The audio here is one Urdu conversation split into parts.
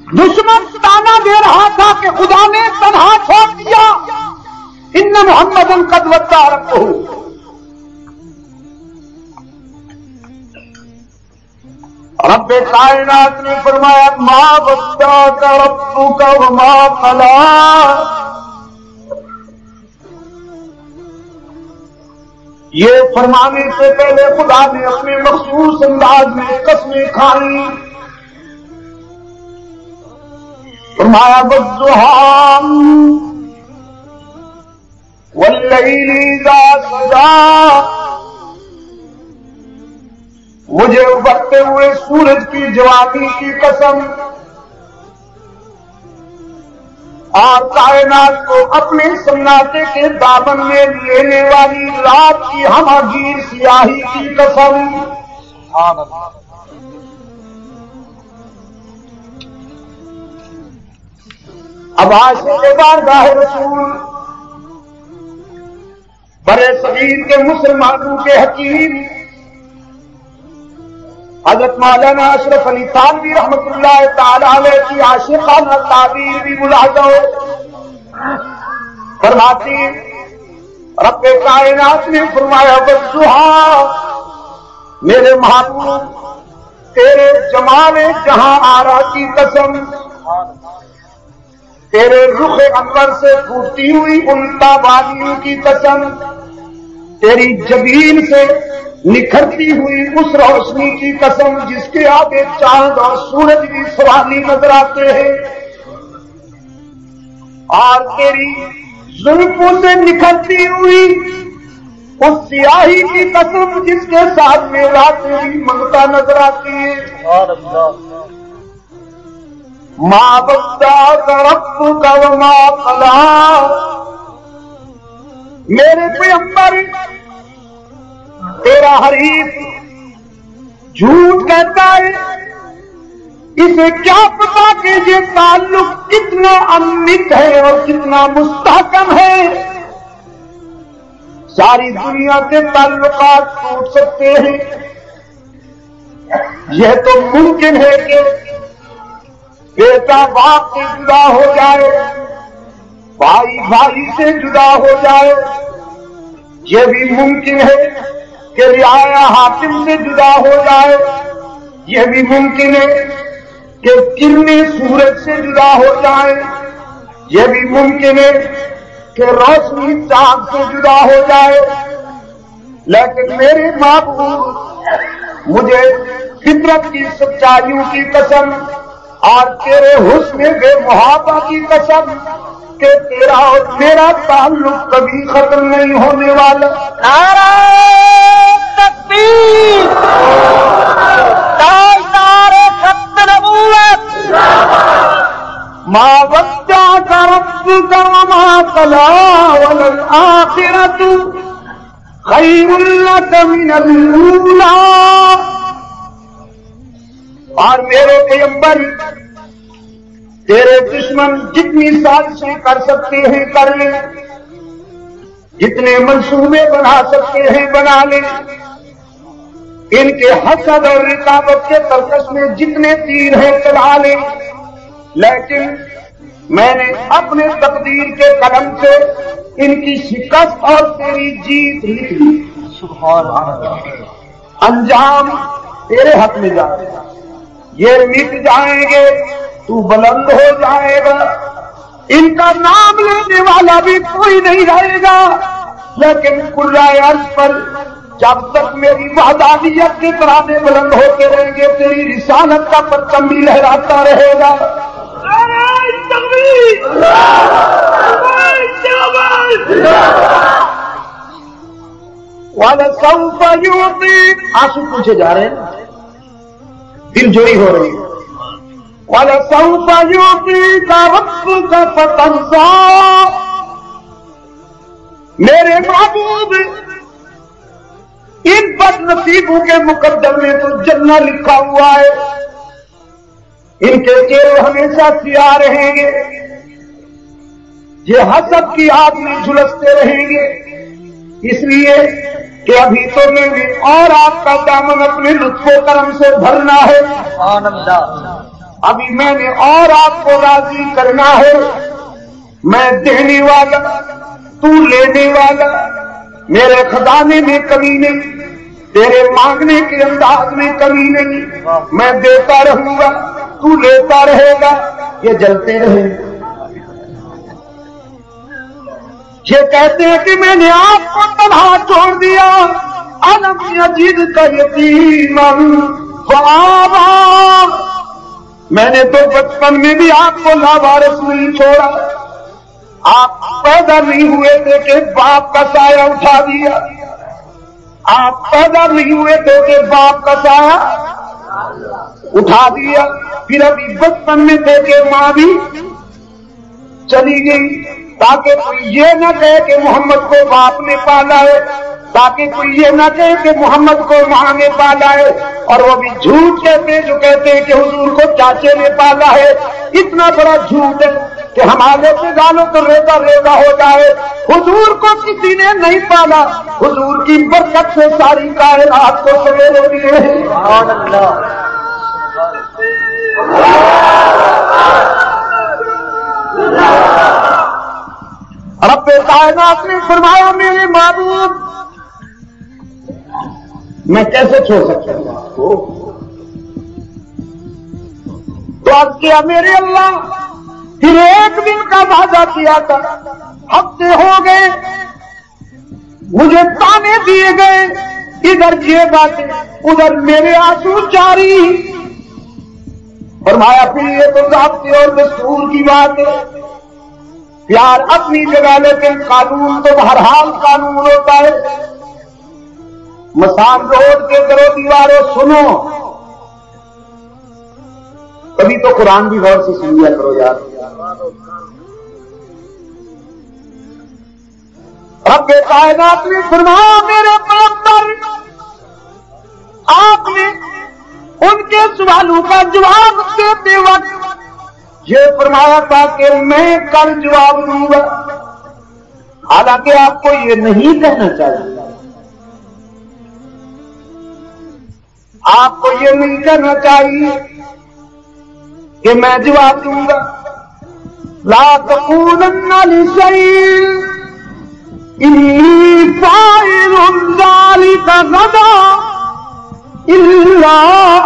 دشمن تانا دے رہا تھا کہ خدا نے تنہا چھوڑ دیا، ان محمدن قد ودع ربہ، رب کائنات نے فرمایا ما ودعک ربک وما قلی۔ یہ فرمانے سے پہلے خدا نے اپنے مخصوص انداز میں قسمیں کھائی، فرمایا والضحی واللیل اذا سجی، مجھے ابھرتے ہوئے سورج کی جوانی کی قسم، اور کائنات کو اپنے سناٹے کے دامن میں لینے والی رات کی ہماگیر سیاہی کی قسم۔ اب عاشق بارگاہ رسول برے صغیر کے مسلمانوں کے حکیم حضرت مولانا اشرف علی تھانوی رحمۃ اللہ تعالی علیہ کی عاشقانہ تعبیر بھی ملاحظہ ہو، فرماتی رب کائنات نے فرمایا والضحی، میرے محبوب تیرے جمال جہاں آرا کی قسم، تیرے رخ انور سے پھوٹتی ہوئی ان تابانیوں کی قسم، تیری جبین سے نکھرتی ہوئی اس روشنی کی قسم جس کے آگے چاند اور سورج بھی سوانی نظر آتے ہیں، اور تیری زلفوں سے نکھرتی ہوئی اس سیاہی کی قسم جس کے ساتھ میں راتیں بھی منگتا نظر آتی ہے۔ ما ودعک ربک وما قلی، میرے پیغمبر تیرا حریف جھوٹ کہتا ہے، اسے کیا پتا کہ یہ تعلق کتنا امنت ہے اور کتنا مستحکم ہے، ساری دنیا کے تعلقات ٹوٹ سکتے ہیں، یہ تو ممکن ہے کہ بیٹا باپ سے جدا ہو جائے، بھائی بھائی سے جدا ہو جائے، یہ بھی ممکن ہے کہ رعایا حاکم سے جدا ہو جائے، یہ بھی ممکن ہے کہ کرنیں سورج سے جدا ہو جائے، یہ بھی ممکن ہے کہ روشنی چاند سے جدا ہو جائے، لیکن میرے محبوب مجھے فطرت کی سچائیوں کی قسم اور تیرے حسن بے محابہ کی قسم کہ تیرا اور میرا تعلق کبھی ختم نہیں ہونے والا۔ نعرہ تکبیر، تاجدار ختم نبوت، ما ودعک ربک وما قلی وللآخرۃ خیر لک من الاولی۔ اور میرے پیغمبر تیرے دشمن جتنی سازشیں کر سکتے ہیں کر لیں، جتنے منصوبے بنا سکتے ہیں بنا لیں، ان کے حسد اور رکاوٹ کے ترکش میں جتنے تیر ہیں چلا لیں، لیکن میں نے اپنے تقدیر کے قلم سے ان کی شکست اور تیری جیت لکھ لی، سبحان اللہ، انجام تیرے حق میں جائے گا، یہ مٹ جائیں گے، تو بلند ہو جائے گا، ان کا نام لینے والا بھی کوئی نہیں رہے گا، لیکن کرۂ عرض پر جب تک میری وحدانیت کے ترانے بلند ہوتے رہیں گے تیری رسالت کا پرچم بھی لہراتا رہے گا۔ وَلَسَوْفَ يُعْطِيكَ، آنسو پوچھے جا رہے ہیں، دل جوئی ہو رہی ہے، وَلَسَوْفَ يُعْطِيكَ رَبُّكَ فَتَرْضَىٰ، میرے محبوب ان بد نصیبوں کے مقدر میں تو جنت لکھا ہوا ہے، ان کے چہرے ہمیشہ سیاہ رہیں گے، یہ حسد کی آگ میں جھلستے رہیں گے، اس لیے کہ ابھی تو میں نے اور آپ کا دامن اپنے لطف و کرم سے بھرنا ہے، ابھی میں نے اور آپ کو راضی کرنا ہے. میں دینے والا، تو لینے والا، میرے خزانے میں کمی نہیں، تیرے مانگنے کے انداز میں کمی نہیں. میں دیتا رہوں گا، تو لیتا رہے گا، یہ جلتے رہے گا. یہ کہتے ہیں کہ میں نے آپ کو تنہا چھوڑ دیا. الم یجدک یتیما فآویٰ، میں نے تو بچپن میں بھی آپ کو لاوارث نہیں چھوڑا. آپ پیدا نہیں ہوئے تھے کہ باپ کا سایہ اٹھا دیا. آپ پیدا نہیں ہوئے تھے کہ باپ کا سایہ اٹھا دیا. پھر ابھی بچپن میں تھے کہ ماں بھی چلی گئی، تاکہ کوئی یہ نہ کہے کہ محمد کو باپ نے پالا ہے، تاکہ کوئی یہ نہ کہے کہ محمد کو ماں نے پالا ہے. اور وہ بھی جھوٹ کہتے ہیں جو کہتے ہیں کہ حضور کو چاچے نے پالا ہے. اتنا بڑا جھوٹ ہے کہ ہم آگے سے ڈالو تو ریزہ ریزہ ہو جائے. حضور کو کسی نے نہیں پالا، حضور کی برکت سے ساری کائنات کو سویرے ملے ہیں. رب کائنات نے فرمایا میرے معبود میں کیسے چھوڑ سکتا ہوں آپ کو؟ تو اب کیا میرے اللہ، پھر ایک دن کا وعدہ کیا تھا، ہفتے ہو گئے، مجھے تانے دیے گئے، ادھر یہ باتیں ادھر میرے آنسو جاری. فرمایا پھر یہ تو ضابطے اور دستور کی بات ہے. پیار اپنی جگہ لیکن قانون تو بہرحال قانون ہوتا ہے. مسان روڈ کے کرو دیواروں سنو، کبھی تو قرآن بھی غور سے سن لیا کرو یار. رب کائنات نے فرمایا میرے پیغمبر، آپ نے ان کے سوالوں کا جواب دیتے وقت یہ فرمایا تھا کہ میں کل جواب دوں گا. حالانکہ آپ کو یہ نہیں کہنا چاہیے، آپ کو یہ نہیں کہنا چاہیے کہ میں جواب دوں گا. لا تقولن لشيء إني فاعل ذلك غدا إلا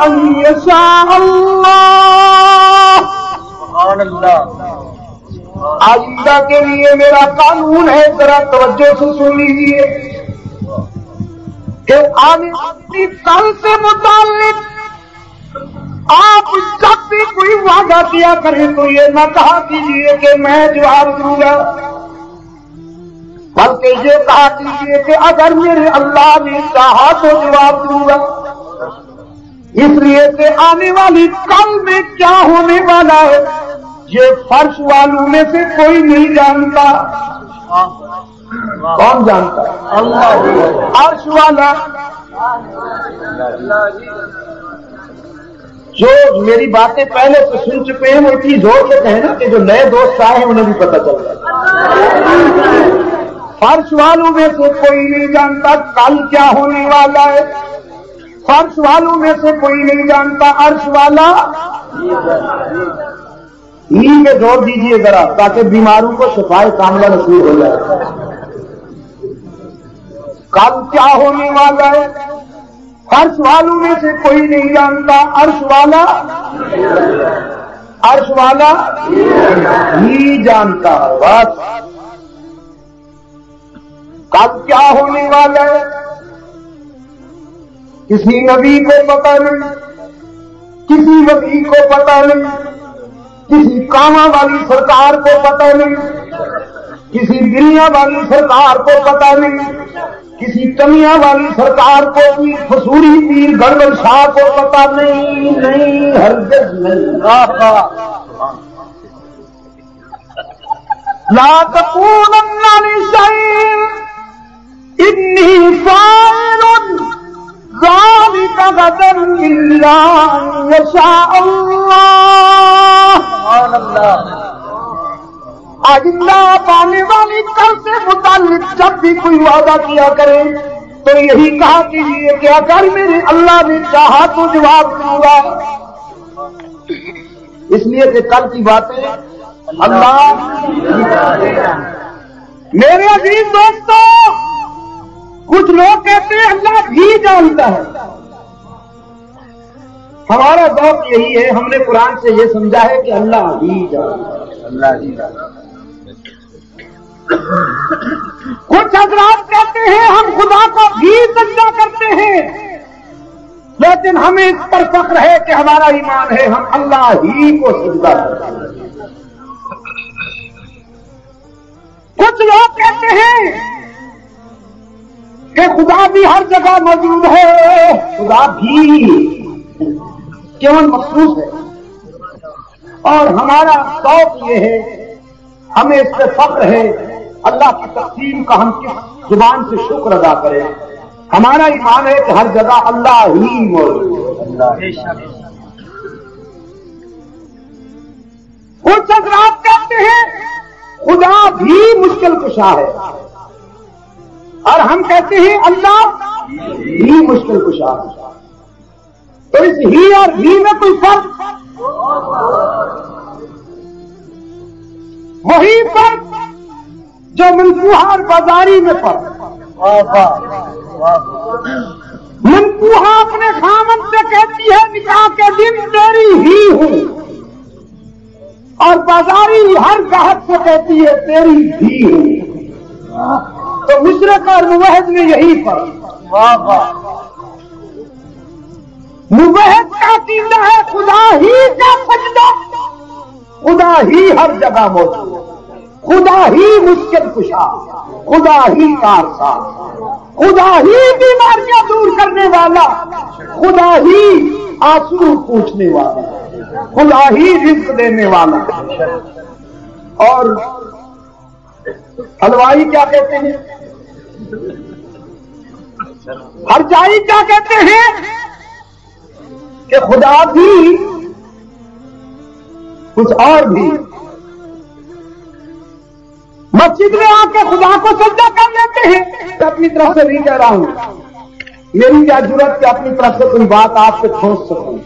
أن يشاء الله. سبحان اللہ. آئندہ کے لیے میرا قانون ہے، ذرا توجہ سے سن لیجیے کہ آنے کل سے متعلق آپ جب بھی کوئی وعدہ کیا کریں تو یہ نہ کہا کیجیے کہ میں جواب دوں گا، بلکہ یہ کہا کیجیے کہ اگر میرے اللہ نے چاہا تو جواب دوں گا. اس لیے کہ آنے والی کل میں کیا ہونے والا ہے یہ فرش والوں میں سے کوئی نہیں جانتا. کون جانتا ہے؟ اللہ. عرش والا جو میری باتیں پہلے سے سن چکے ہیں وہ اتنی زور سے کہیں نا کہ جو نئے دوست آئے ہیں انہیں بھی پتہ چل جائے. فرش والوں میں سے کوئی نہیں جانتا کل کیا ہونے والا ہے. فرش والوں میں سے کوئی نہیں جانتا عرش والا. ہی میں زور دیجیے ذرا تاکہ بیماروں کو شفائے کاملہ نصیب ہو جائے. کل کیا ہونے والا ہے فرش والوں میں سے کوئی نہیں جانتا. عرش والا ہی جانتا ہے. بس کل کیا ہونے والا ہے کسی نبی کو پتہ نہیں، کسی ولی کو پتہ نہیں، کسی کاما والی سرکار کو پتہ نہیں، کسی دنیا والی سرکار کو پتہ نہیں، کسی کمیاں والی سرکار کو بھی، فسوری پیر گڑبڑ شاہ کو پتہ نہیں. نہیں ہرگز نہیں. لا تقولن لشيء إني فاعل ذلك غدا إلا أن يشاء الله. سبحان اللہ. آئندہ پانے والی کل سے متعلق جب بھی کوئی وعدہ کیا کرے تو یہی کہا کیجیے کہ اگر میرے اللہ نے چاہا تو جواب دوں گا. اس لیے کہ کل کی باتیں اللہ. میرے عزیز دوستوں، کچھ لوگ کہتے ہیں اللہ بھی جانتا ہے. ہمارا ذوق یہی ہے، ہم نے قرآن سے یہ سمجھا ہے کہ اللہ ہی جانتا ہے. اللہ ہی جانتا ہے. کچھ حضرات کہتے ہیں ہم خدا کو بھی سجدہ کرتے ہیں، لیکن ہمیں اس پر فخر ہے کہ ہمارا ایمان ہے ہم اللہ ہی کو سجدہ کرتے ہیں. کچھ لوگ کہتے ہیں کہ خدا بھی ہر جگہ موجود ہے، خدا بھی کیون مخصوص ہے. اور ہمارا شوق یہ ہے، ہمیں اس سے فخر ہے، اللہ کی تقسیم کا ہم کس زبان سے شکر ادا کریں. ہمارا ایمان ہے کہ ہر جگہ اللہ ہی موجود ہے. کچھ حضرات کہتے ہیں خدا بھی مشکل کشا ہے، اور ہم کہتے ہیں اللہ بھی مشکل کشا ہے. تو اس ہی اور ہی میں کوئی فرق؟ وہی فرق جو منقوہا اور بازاری میں فرق. منقوہا اپنے خامن سے کہتی ہے نکاح کے دن تیری ہی ہوں، اور بازاری ہر گاہک سے کہتی ہے تیری بھی ہوں. تو مشرق اور موحد میں یہی فرق. موحد کا عقیدہ ہے خدا ہی کا سجدہ، خدا ہی ہر جگہ موجود، خدا ہی مشکل کشا، خدا ہی کارساز، خدا ہی بیماریاں دور کرنے والا، خدا ہی آنسو پوچھنے والا، خدا ہی رزق دینے والا. اور حلوائی کیا کہتے ہیں، ہر جائی کیا کہتے ہیں کہ خدا بھی کچھ اور بھی. مسجد میں آ کے خدا کو سجدہ کر لیتے ہیں. میں اپنی طرف سے نہیں کہہ رہا ہوں، میری کیا ضرورت کہ اپنی طرف سے کوئی بات آپ سے ٹھوس سکوں.